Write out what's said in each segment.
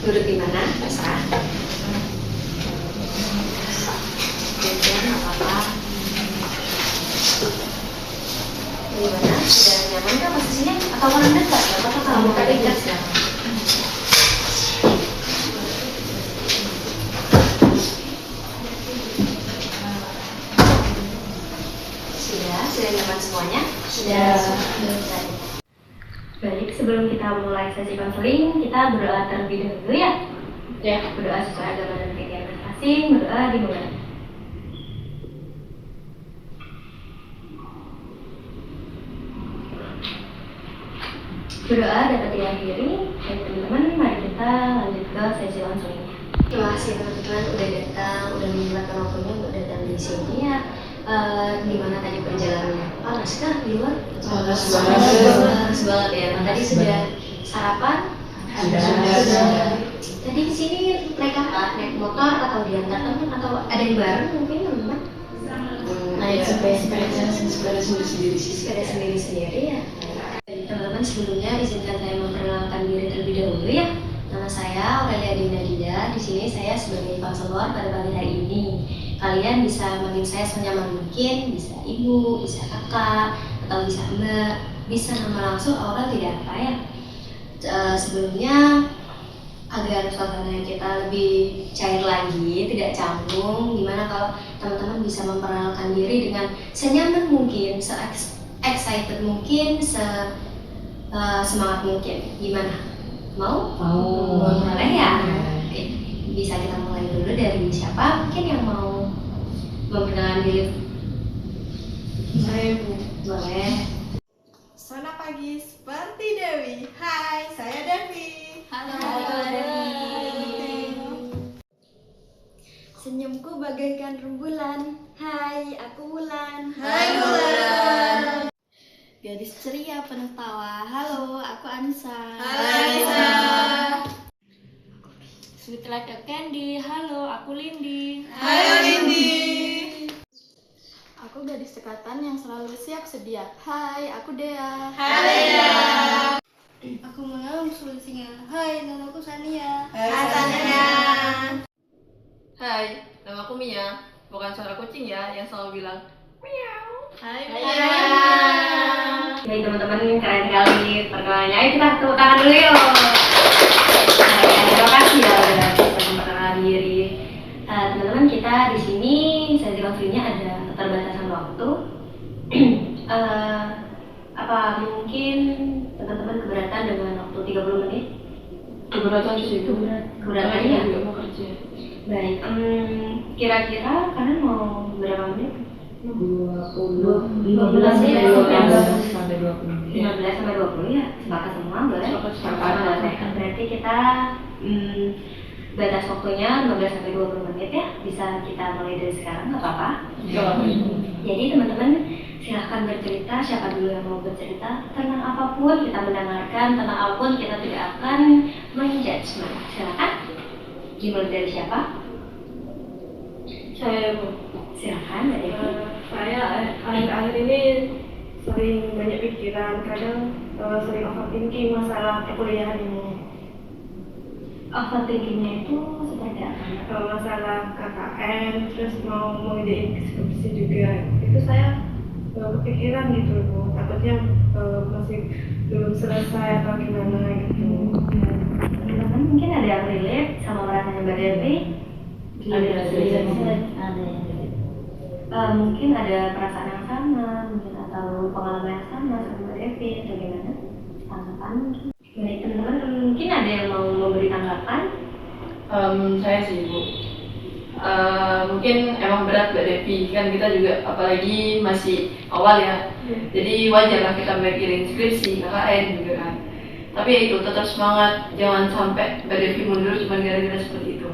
Duduk di mana? Terserah. Nggak apa-apa. Gimana? Sudah nyaman nggak posisinya? Atau mau dekat? Nggak apa-apa kalau mau dekat silakan. Sudah nyaman semuanya? Sudah. Baik, sebelum kita mulai sesi konseling, kita berdoa terlebih dahulu ya. Ya, berdoa sesuai agama dan keyakinan masing-masing. Berdoa dimulai. Berdoa dapat diakhiri. Baik teman-teman, mari kita lanjut ke sesi konselingnya. Terima kasih teman-teman udah datang, udah menyempatkan waktunya untuk datang di sini ya. Gimana tadi perjalanannya? Panas kah di luar? Panas banget ya. Tadi sudah sarapan? Sudah. Tadi di sini naik apa? Naik motor atau diantar teman atau ada yang bareng mungkin teman-teman? Naik sepeda sendiri ya. Teman-teman, sebelumnya izinkan saya memperkenalkan diri terlebih dahulu ya. Nama saya Aurelia Dinda Dida. Di sini saya sebagai konselor pada pagi hari ini. Kalian bisa manggil saya senyaman mungkin, bisa ibu, bisa kakak, atau bisa mbak, bisa nama langsung Aura tidak apa ya. Sebelumnya agar suasana kita lebih cair lagi, tidak canggung, gimana kalau teman-teman bisa memperkenalkan diri dengan senyaman mungkin, se-excited mungkin, semangat mungkin. Gimana? Mau? Boleh ya? Oke. Bisa kita mulai dulu dari siapa mungkin yang mau memperkenalkan diri? Saya Bu. Boleh. Selamat pagi, seperti Dewi. Hai, saya Devi. Halo. Senyumku bagaikan rembulan. Hai, aku Wulan. Hai Wulan. Gadis ceria penuh tawa. Halo, aku Anissa. Halo Anissa. Sweet like a candy. Halo, aku Lindi. Halo Lindi. Aku gadis cekatan yang selalu siap sedia. Hai, aku Dea. Hai Dea. Aku mengalami sulit singa. Hai, namaku Sania. Hai Sania. Hai, nama aku Mia. Bukan suara kucing ya, yang selalu bilang miau. Hai Mia. Baik teman-teman, keren sekali perkenalannya. Ayo kita tepuk tangan dulu yuk. Terima kasih ya udah bisa memperkenalkan diri. Teman-teman, kita di sini sesi konselingnya ada keterbatasan waktu. Apa mungkin teman-teman keberatan dengan waktu 30 menit? Keberatan sih itu. Keberatan ya? Juga mau kerja. Baik, kira-kira kalian mau berapa menit? 15 ya? 15 sampai 20. 15 sampai 20 ya? Sepakat semua, boleh? Sepakat. Berarti kita batas waktunya 15 sampai 20 menit ya? Bisa kita mulai dari sekarang, nggak apa-apa? Jadi teman-teman silahkan bercerita, siapa dulu yang mau bercerita tentang apapun, kita mendengarkan, tentang apapun kita tidak akan menjudge. Silahkan. Dimulai dari siapa? Saya Bu. Silahkan dari Saya akhir-akhir ini sering banyak pikiran, kadang sering overthinking masalah perkuliahan ini. Overthinkingnya itu seperti apa? Masalah KKN, terus mau ngerjain skripsi juga. Itu saya kepikiran gitu Bu. Takutnya masih belum selesai atau gimana gitu. Teman-teman mungkin ada yang relate sama perasaannya Mbak Devi? Ada yang mungkin ada perasaan yang sama, mungkin atau pengalaman yang sama Mbak Devi atau gimana? Tanggapan mungkin? Baik teman-teman, mungkin ada yang mau memberi tanggapan? Saya sih Bu. Mungkin emang berat Mbak Devi, kan kita juga apalagi masih awal ya. Jadi wajar lah kita mikirin skripsi, KKN juga kan. Tapi ya itu, tetap semangat, jangan sampai Mbak Devi mundur cuma gara-gara seperti itu.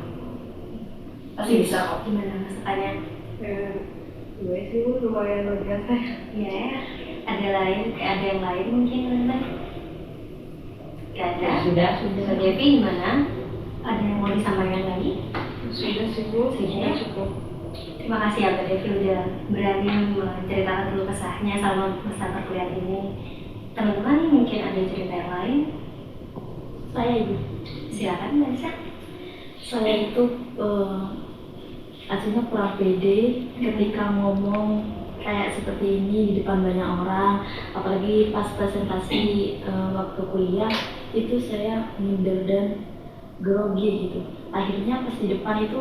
Pasti bisa kok. Gimana masukannya? Gue sih Bu, lumayan lega saya. Ya, ada yang lain mungkin teman-teman? Gak ada? Sudah. Mbak Devi gimana? Ada yang mau disampaikan lagi? Sudah sih Bu, Sudah. cukup. Terima kasih ya Mbak Devi udah berani menceritakan dulu kesahnya selama masa perkuliahan ini. Teman-teman mungkin ada cerita yang lain? Saya Ibu. Silakan Mbak Nisa. Saya itu aslinya kurang pede ketika ngomong kayak seperti ini di depan banyak orang, apalagi pas presentasi waktu kuliah itu saya minder dan grogi gitu. Akhirnya pas di depan itu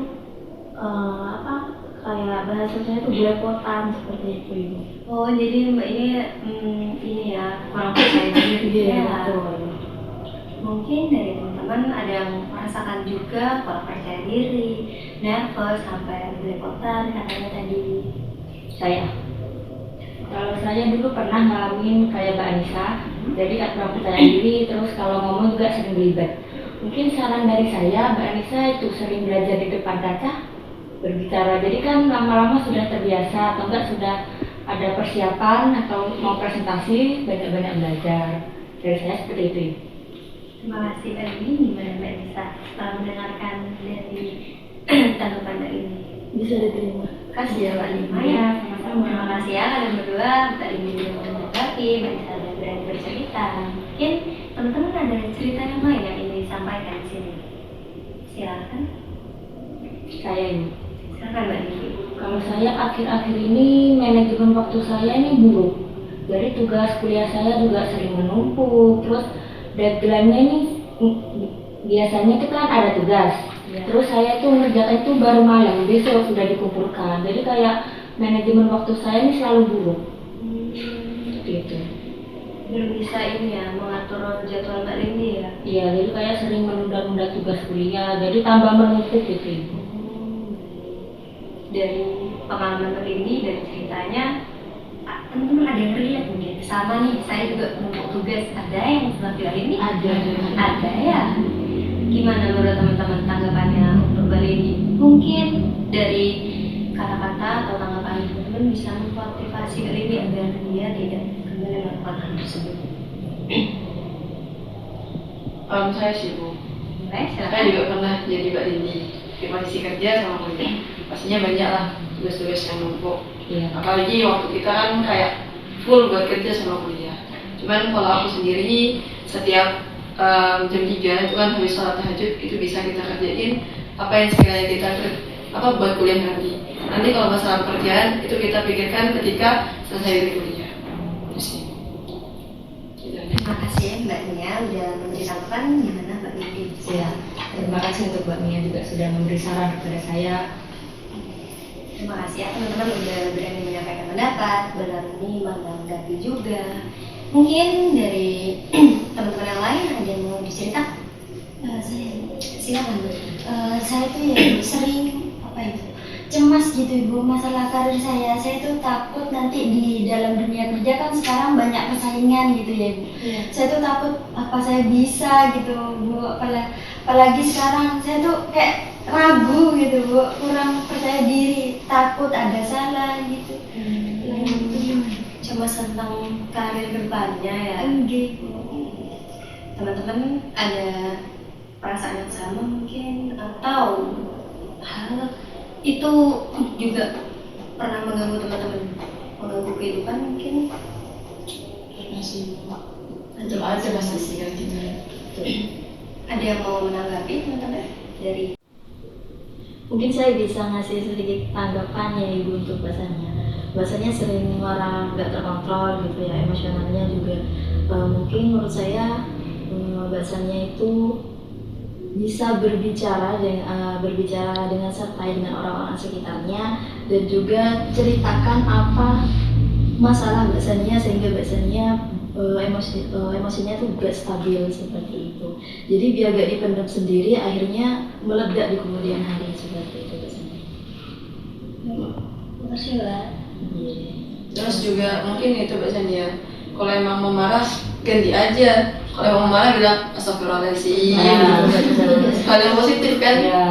kayak bahasa saya tuh belepotan seperti itu Ibu. Oh, jadi Mbak ini ya kurang percaya diri Iya, ya. betul. Mungkin dari teman-teman ada yang merasakan juga kurang percaya diri, nervous sampai belepotan katanya tadi. Kalau saya dulu pernah ngalamin kayak Mbak Anissa, jadi kurang percaya diri, terus kalau ngomong juga sering belibet. Mungkin saran dari saya, Mbak Anissa itu sering belajar di depan kaca, berbicara. Jadi kan lama-lama sudah terbiasa, atau enggak sudah ada persiapan atau mau presentasi, banyak-banyak belajar. Dari saya seperti itu. Terima kasih tadi. Gimana Mbak Nisa setelah mendengarkan dari tanggapan Mbak ini? Bisa diterima. Kasih ya Mbak Lima ya, sama-sama. Terima kasih ya kalian berdua, Mbak Lima juga mau menanggapi, Mbak Nisa dan berani bercerita. Mungkin teman-teman ada cerita yang lain yang ingin disampaikan di sini. Silakan. Saya ini. Silakan Mbak Lima. Kalau saya akhir-akhir ini manajemen waktu saya ini buruk. Jadi tugas kuliah saya juga sering menumpuk. Terus deadline-nya ini biasanya itu kan ada tugas. Ya. Terus saya tuh ngerjakan itu baru malam, besok sudah dikumpulkan. Jadi kayak manajemen waktu saya ini selalu buruk. Gitu. Belum bisa ini ya mengatur jadwal Mbak Lindi ya. Iya, jadi kayak sering menunda-nunda tugas kuliah. Jadi tambah menumpuk gitu Ibu. Dari pengalaman Mbak Lindi, dari ceritanya, teman-teman ada yang relate mungkin sama nih. Saya juga menumpuk tugas. Ada yang seperti ini? Ada ya. Gimana menurut teman-teman tanggapannya untuk Mbak Lindi? Mungkin dari kata-kata atau tanggapan teman-teman bisa memotivasi Mbak Lindi agar dia tidak kembali melakukan hal tersebut. Saya sih Bu. Baik, Saya silakan. juga pernah jadi Mbak Lindi di posisi kerja sama kuliah. Pastinya banyak lah tugas-tugas yang numpuk. Iya. Apalagi waktu kita kan kayak full buat kerja sama kuliah. Cuman kalau aku sendiri setiap jam 3 itu kan habis sholat tahajud itu bisa kita kerjain apa yang sekiranya kita buat kuliah nanti. Nanti kalau masalah pekerjaan itu kita pikirkan ketika selesai dari kuliah. Terus sih. Gitu aja. Terima kasih ya Mbak Nia udah menceritakan gimana Mbak Lindi. Ya, terima kasih untuk Mbak Mia juga sudah memberi saran kepada saya. Terima kasih ya teman-teman udah berani menyampaikan pendapat, berani menanggapi juga. Mungkin dari teman-teman yang lain ada yang mau dicerita? Silakan Bu. Saya tuh ya sering cemas gitu Ibu masalah karir saya. Saya tuh takut nanti di dalam dunia kerja kan sekarang banyak persaingan gitu ya Ibu. Iya. Saya tuh takut apa saya bisa gitu Bu. Apalagi sekarang saya tuh kayak ragu gitu Bu, kurang percaya diri, takut ada salah gitu. Cemas tentang karir kedepannya ya. Enggak Bu. Teman-teman ada perasaan yang sama mungkin atau hal itu juga pernah mengganggu teman-teman, mengganggu kehidupan mungkin? Masih ada masih kayak gitu. Ada yang mau menanggapi teman-teman dari? Mungkin saya bisa ngasih sedikit tanggapan ya Ibu untuk bahasanya sering marah, nggak terkontrol gitu ya, emosionalnya juga. Mungkin menurut saya bahasanya itu bisa berbicara dengan santai dengan orang-orang sekitarnya dan juga ceritakan apa masalah bahasanya sehingga bahasanya emosinya tuh gak stabil seperti itu. Jadi biar gak dipendam sendiri akhirnya meledak di kemudian hari seperti itu bahasanya. Terima kasih Mbak. Terus juga mungkin itu bahasanya kalau emang mau marah ganti aja. Kalau emang mau marah bilang astagfirullahaladzim. Hal yang positif kan? Ya.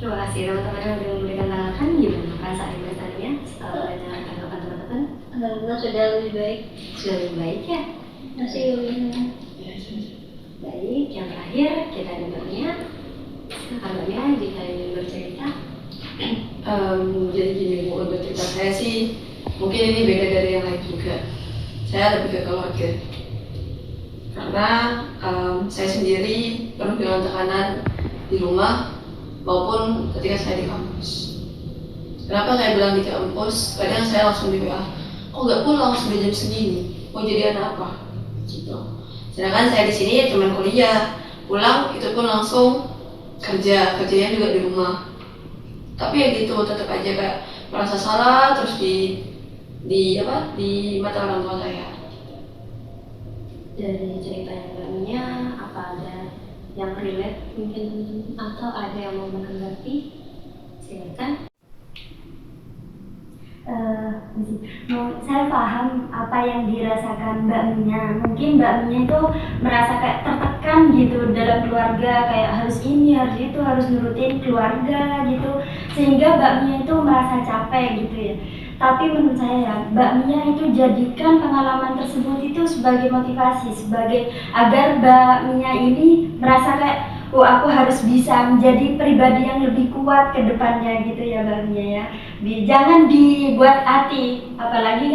Terima kasih teman-teman yang sudah memberikan tanggapan. Gimana perasaan bahasanya setelah mendengar tanggapan teman-tepan? Alhamdulillah sudah lebih baik. Sudah lebih baik ya. Masih lebih. Baik, yang terakhir kita dengarnya kabarnya jika ingin bercerita. Jadi gini Bu, untuk cerita saya sih mungkin ini beda dari yang lain juga. Saya lebih ke keluarga. Karena karena saya sendiri penuh dengan tekanan di rumah maupun ketika saya di kampus. Kenapa saya bilang di kampus? Kadang saya langsung di WA, kok nggak pulang sudah jam segini? Mau jadi anak apa? Gitu. Sedangkan saya di sini ya cuma kuliah, pulang itu pun langsung kerjanya juga di rumah. Tapi ya gitu, tetap aja kayak merasa salah terus di mata orang tua saya. Dari cerita yang Mbak Mia, apa ada yang relate mungkin atau ada yang mau menanggapi? Silakan. Saya paham apa yang dirasakan Mbak Mia. Mungkin Mbak Mia itu merasa kayak tertekan gitu dalam keluarga, kayak harus ini, harus itu, harus nurutin keluarga gitu, sehingga Mbak Mia itu merasa capek gitu ya. Tapi menurut saya, Mbak Mia itu jadikan pengalaman tersebut itu sebagai motivasi, sebagai agar Mbak Mia ini merasa kayak, oh aku harus bisa menjadi pribadi yang lebih kuat ke depannya gitu ya Mbak Mia ya. Jangan dibuat hati, apalagi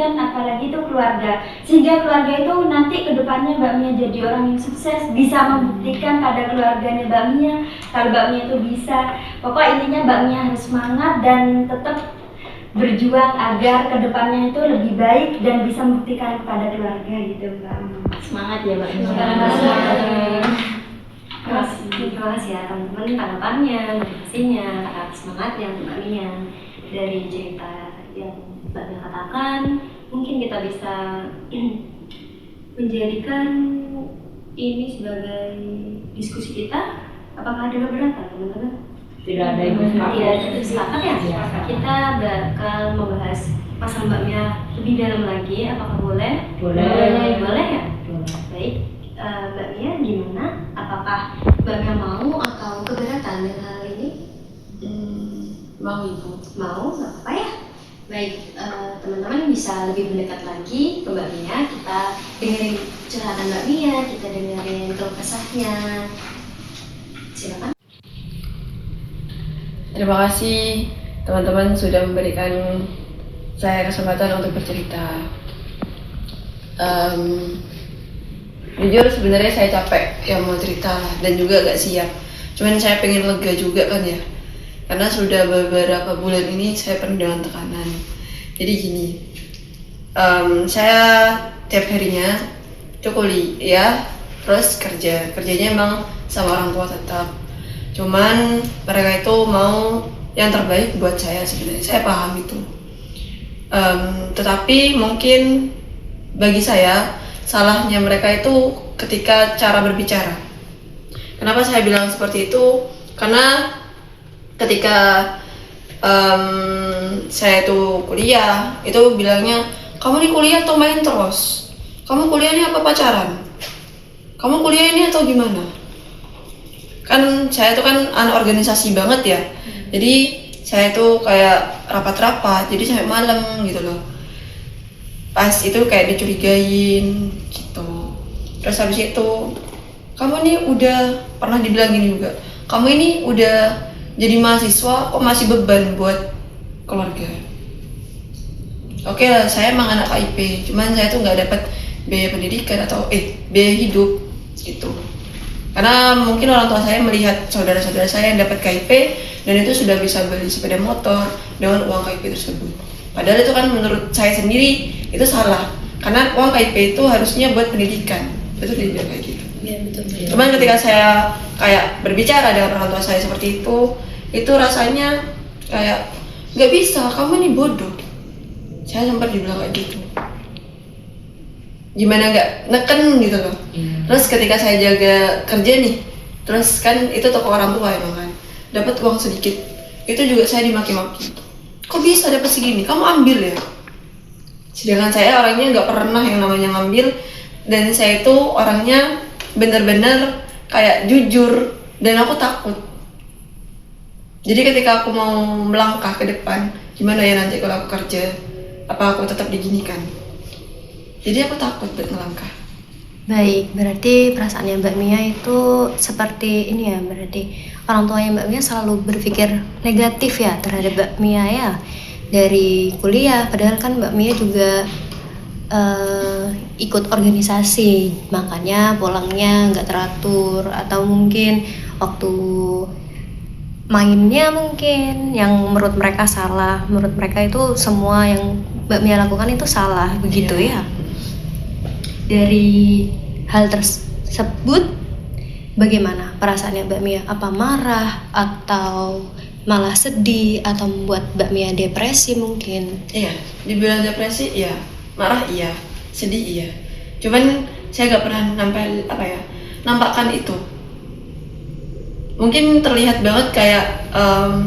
itu keluarga. Sehingga keluarga itu nanti ke depannya Mbak Mia jadi orang yang sukses, bisa membuktikan pada keluarganya Mbak Mia kalau Mbak Mia itu bisa. Pokok intinya Mbak Mia harus semangat dan tetap berjuang agar kedepannya itu lebih baik dan bisa membuktikan kepada keluarga gitu Mbak. Semangat ya Mbak. Terima kasih ya teman-teman tanggapannya, motivasinya, semangatnya untuk Mbak Mia. Dari cerita yang Mbak Mia katakan, mungkin kita bisa menjadikan ini sebagai diskusi kita. Apakah ada keberatan teman-teman? Tidak ada yang Sepakat ya? Kita bakal membahas masalah Mbak Mia lebih dalam lagi. Apakah boleh? Boleh. Boleh ya? Boleh. Baik, Mbak Mia gimana? Apakah Mbak Mia mau atau keberatan dengan hal ini? Mau Ibu. Mau, nggak apa-apa ya? Baik, teman-teman bisa lebih mendekat lagi ke Mbak Mia. Kita dengerin curhatan Mbak Mia, kita dengerin keluh kesahnya. Silakan. Terima kasih teman-teman sudah memberikan saya kesempatan untuk bercerita. Jujur sebenarnya saya capek yang mau cerita dan juga gak siap. Cuman saya pengen lega juga kan ya, karena sudah beberapa bulan ini saya penuh dengan tekanan. Jadi gini, saya tiap harinya itu kuliah, terus kerjanya emang sama orang tua tetap. Cuman mereka itu mau yang terbaik buat saya sebenarnya, saya paham itu. Tetapi mungkin bagi saya salahnya mereka itu ketika cara berbicara. Kenapa saya bilang seperti itu? Karena ketika saya itu kuliah, itu bilangnya, kamu di kuliah atau main terus? Kamu kuliah ini apa pacaran? Kamu kuliah ini atau gimana? Kan saya itu kan anak organisasi banget ya, jadi saya itu kayak rapat-rapat, jadi sampai malam gitu loh. Pas itu kayak dicurigain gitu. Terus habis itu, kamu ini udah pernah dibilang gini juga, kamu ini udah jadi mahasiswa kok masih beban buat keluarga. Oke lah, saya emang anak KIP, cuman saya tuh nggak dapat biaya pendidikan atau biaya hidup gitu. Karena mungkin orang tua saya melihat saudara-saudara saya yang dapat KIP dan itu sudah bisa beli sepeda motor dengan uang KIP tersebut. Padahal itu kan menurut saya sendiri itu salah, karena uang KIP itu harusnya buat pendidikan. Betul tidak kayak gitu? Iya betul. Cuman ketika saya kayak berbicara dengan orang tua saya seperti itu rasanya kayak nggak bisa, kamu ini bodoh. Saya sempat dibilang kayak gitu. Gimana nggak neken gitu loh. Terus ketika saya jaga kerja nih, terus kan itu toko orang tua emang kan, dapat uang sedikit, itu juga saya dimaki-maki. Kok bisa dapat segini? Kamu ambil ya? Sedangkan saya orangnya nggak pernah yang namanya ngambil, dan saya itu orangnya bener-bener kayak jujur dan aku takut. Jadi ketika aku mau melangkah ke depan, gimana ya nanti kalau aku kerja, apa aku tetap diginikan? Jadi aku takut buat melangkah. Baik, berarti perasaannya Mbak Mia itu seperti ini ya, berarti orang tuanya Mbak Mia selalu berpikir negatif ya terhadap Mbak Mia ya, dari kuliah, padahal kan Mbak Mia juga ikut organisasi, makanya pulangnya nggak teratur, atau mungkin waktu mainnya mungkin yang menurut mereka salah, menurut mereka itu semua yang Mbak Mia lakukan itu salah, begitu ya. Dari hal tersebut bagaimana perasaannya Mbak Mia? Apa marah atau malah sedih atau membuat Mbak Mia depresi mungkin? Iya, dibilang depresi iya, marah iya, sedih iya. Cuman saya gak pernah nampakkan itu. Mungkin terlihat banget kayak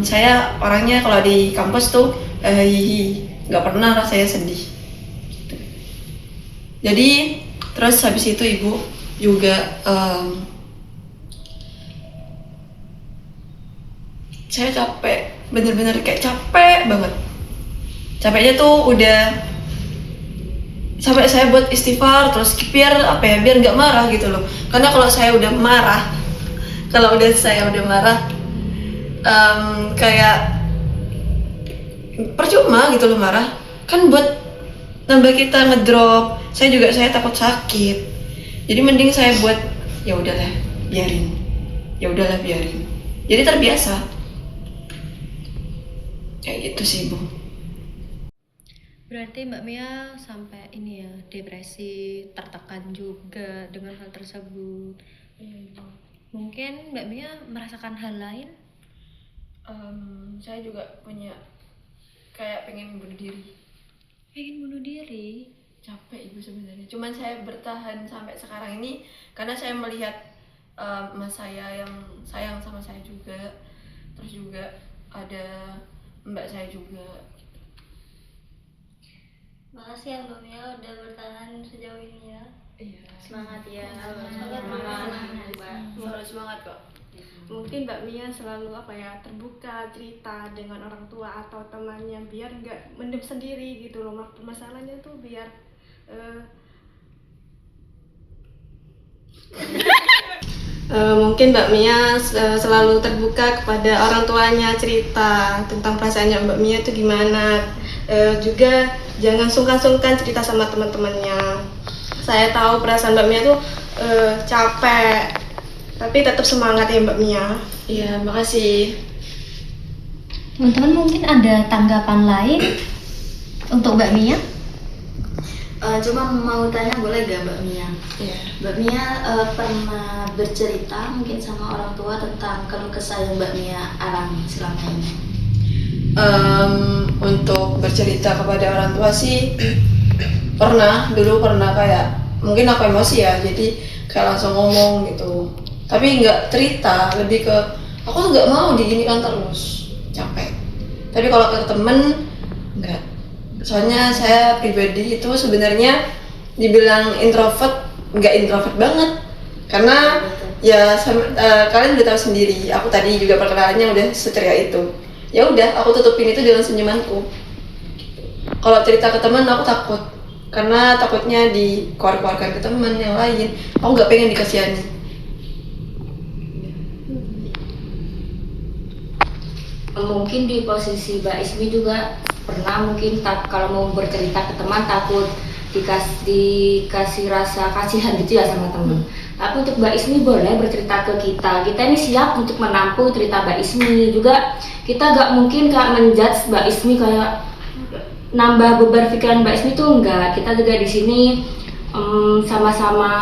saya orangnya kalau di kampus tuh gak pernah rasanya sedih. Jadi terus habis itu ibu juga saya capek, bener-bener kayak capek banget. Capeknya tuh udah sampai saya buat istighfar terus biar nggak marah gitu loh. Karena kalau saya udah marah kayak percuma gitu loh marah. Kan buat nambah kita ngedrop. Saya takut sakit. Jadi mending saya buat ya udahlah biarin. Jadi terbiasa. Kayak gitu sih Bu. Berarti Mbak Mia sampai ini ya, depresi, tertekan juga dengan hal tersebut. Mungkin Mbak Mia merasakan hal lain? Saya juga punya kayak pengen bunuh diri. Pengen bunuh diri? Capek Ibu sebenarnya. Cuman saya bertahan sampai sekarang ini karena saya melihat mas saya yang sayang sama saya juga. Terus juga ada mbak saya juga. Makasih ya Mbak Mia udah bertahan sejauh ini ya. Iya. Semangat ya. Harus semangat kok. Mungkin Mbak Mia selalu terbuka cerita dengan orang tua atau temannya biar nggak mendem sendiri gitu loh. Masalahnya tuh biar mungkin Mbak Mia selalu terbuka kepada orang tuanya, cerita tentang perasaannya Mbak Mia itu gimana. Juga jangan sungkan-sungkan cerita sama teman-temannya. Saya tahu perasaan Mbak Mia tuh capek, tapi tetap semangat ya Mbak Mia. Iya, makasih. Teman-teman mungkin ada tanggapan lain untuk Mbak Mia? Cuma mau tanya boleh gak Mbak Mia? Iya. Mbak Mia pernah bercerita mungkin sama orang tua tentang keluh kesah yang Mbak Mia alami selama ini? Untuk bercerita kepada orang tua sih dulu pernah kayak mungkin aku emosi ya, jadi kayak langsung ngomong gitu. Tapi nggak cerita, lebih ke aku tuh nggak mau diginikan terus, capek. Tapi kalau ke temen nggak. Soalnya saya pribadi itu sebenarnya dibilang introvert, nggak introvert banget. Karena ya kalian udah tahu sendiri, aku tadi juga perkenalannya udah seceria itu. Ya udah, aku tutupin itu dengan senyumanku. Kalau cerita ke teman aku takut, karena takutnya dikeluarkan ke teman yang lain. Aku nggak pengen dikasihani. Mungkin di posisi Mbak Ismi juga pernah mungkin kalau mau bercerita ke teman takut dikasih rasa kasihan gitu ya sama teman. Tapi untuk Mbak Ismi boleh bercerita ke kita. Kita ini siap untuk menampung cerita Mbak Ismi. Juga kita gak mungkin kayak menjudge Mbak Ismi kayak nambah beban pikiran Mbak Ismi tuh enggak. Kita juga di sini sama-sama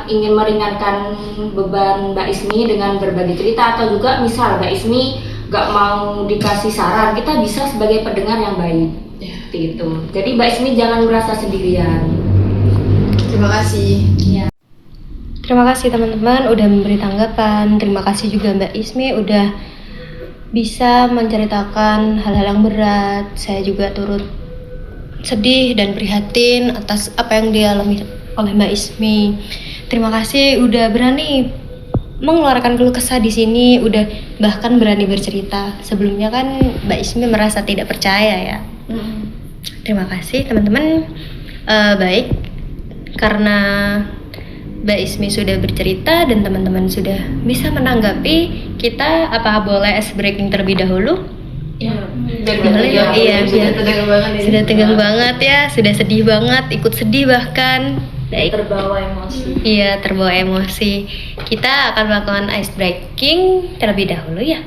ingin meringankan beban Mbak Ismi dengan berbagi cerita, atau juga misal Mbak Ismi gak mau dikasih saran, kita bisa sebagai pendengar yang baik. Gitu. Jadi Mbak Ismi jangan merasa sendirian. Terima kasih. Ya. Terima kasih teman-teman udah memberi tanggapan. Terima kasih juga Mbak Ismi udah bisa menceritakan hal-hal yang berat. Saya juga turut sedih dan prihatin atas apa yang dialami oleh Mbak Ismi. Terima kasih udah berani mengeluarkan keluh kesah di sini, udah bahkan berani bercerita. Sebelumnya kan Mbak Ismi merasa tidak percaya ya. Terima kasih teman-teman. Baik, karena Mbak Ismi sudah bercerita dan teman-teman sudah bisa menanggapi, kita apa boleh ice breaking terlebih dahulu? Biar Iya, biar tegang banget ini. sudah tegang banget ya, sudah sedih banget, ikut sedih bahkan. Baik. Terbawa emosi. Iya, terbawa emosi. Kita akan melakukan ice breaking terlebih dahulu ya.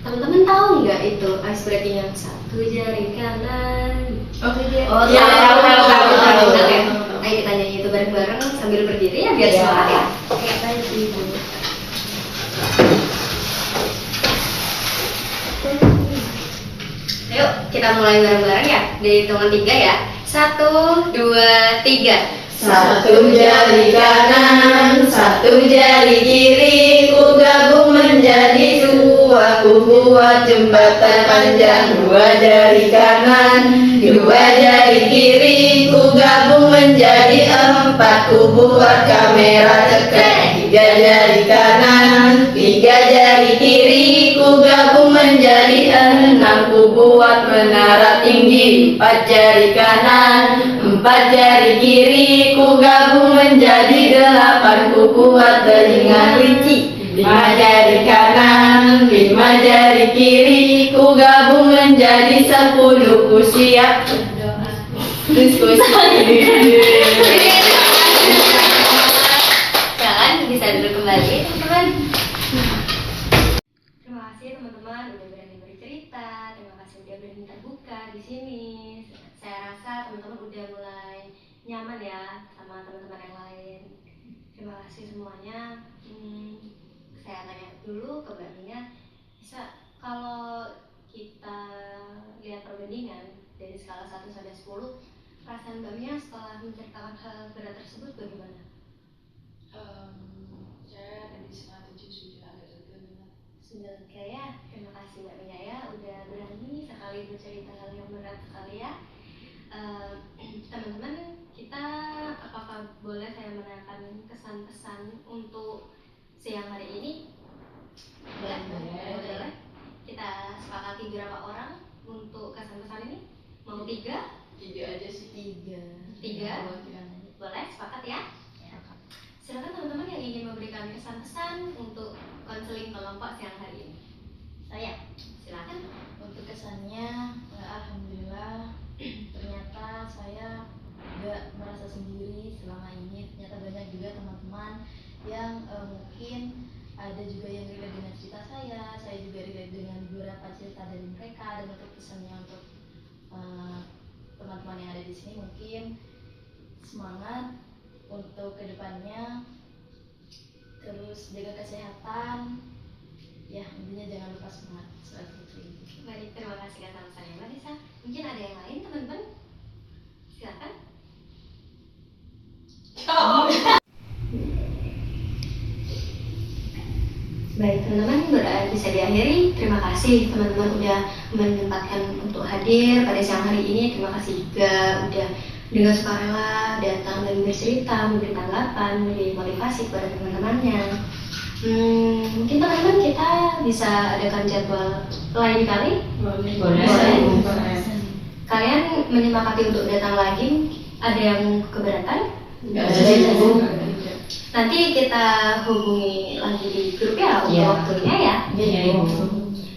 Teman-teman tahu nggak itu ice breaking yang satu jari kanan? Oh, Iya, tahu. Oke. Ayo kita nyanyi itu bareng-bareng sambil berdiri ya biar semangat ya. Oke, baik Ibu. Ayo kita mulai bareng-bareng ya. Dari hitungan 3 ya. 1, 2, 3. Satu jari kanan, satu jari kiri, ku gabung menjadi dua, ku buat jembatan panjang. Dua jari kanan, dua jari kiri, ku gabung menjadi 4, ku buat kamera cekrek. Tiga jari kanan, tiga jari kiri, ku gabung menjadi 6, ku buat menara tinggi. 4 jari kanan, 4 jari kiri, ku gabung menjadi 8, ku buat telinga kelinci. 5 jari kanan, 5 jari kiri, ku gabung menjadi 10, ku siap diskusi. Kalian bisa duduk kembali teman-teman. Terima kasih teman-teman udah berani bercerita. Terima kasih udah berani terbuka di sini. Saya rasa teman-teman udah mulai nyaman ya sama teman-teman yang lain. Terima kasih semuanya. Saya tanya dulu ke Mbak Mia, bisa kalau kita lihat perbandingan dari skala 1 sampai 10, perasaan Mbak Mia setelah menceritakan hal berat tersebut bagaimana? Saya ada di skala 7 sudah agak terkenal. Sudah ya, terima kasih Mbak Mia ya udah berani sekali bercerita hal yang berat sekali ya. Teman-teman, kita apakah boleh saya menanyakan kesan-pesan untuk siang hari ini? Boleh. Kita sepakati berapa orang untuk kesan-pesan ini? Mau 3? 3 aja sih. 3? Boleh, sepakat ya? Silakan teman-teman yang ingin memberikan kesan-pesan untuk konseling kelompok siang hari ini. Saya, silakan. Untuk kesannya, alhamdulillah ternyata saya gak merasa sendiri selama ini. Ternyata banyak juga teman-teman yang mungkin ada juga yang relate dengan cerita saya juga relate dengan beberapa cerita dari mereka. Dan untuk pesannya untuk teman-teman yang ada di sini, mungkin semangat untuk kedepannya, terus jaga kesehatan ya, intinya jangan lupa semangat seperti itu. Baik, terima kasih kesan-pesannya Mbak Nisa. Mungkin ada yang lain teman-teman? Silakan. Baik teman-teman, bisa diakhiri. Terima kasih teman-teman udah menyempatkan untuk hadir pada siang hari ini. Terima kasih juga udah dengan sukarela datang dan bercerita, memberi tanggapan, memberi motivasi kepada teman-temannya. Mungkin teman-teman kita bisa adakan jadwal lain kali. Boleh. Kalian menyepakati untuk datang lagi? Ada yang keberatan? Nggak ada sih, Bu. Nanti kita hubungi lagi di grup ya untuk waktunya ya. Iya.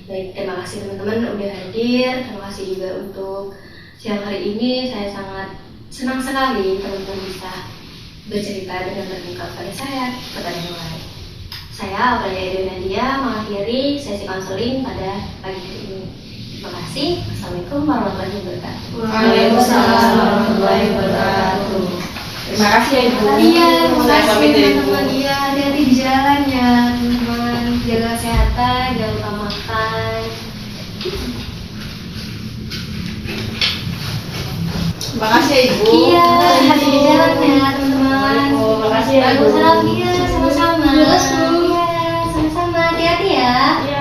Baik, terima kasih teman-teman udah hadir. Terima kasih juga untuk siang hari ini. Saya sangat senang sekali teman-teman bisa bercerita dengan terbuka kepada saya, kepada yang lain. Saya Aurelia Edo Nadia mengakhiri sesi konseling pada pagi hari ini. Terima kasih. Assalamualaikum warahmatullahi wabarakatuh. Waalaikumsalam warahmatullahi wabarakatuh. Terima kasih ya Ibu. Iya, terima Saya kasih pamit ya, Ibu. teman-teman. Iya, hati-hati di jalan ya teman-teman. Jaga kesehatan, jangan lupa makan. Terima kasih ya Ibu. Iya, hati di jalan ya teman-teman. Terima kasih ya, Bu. Waalaikumsalam. Iya, sama-sama. Iya, sama-sama. Hati-hati ya. Iya.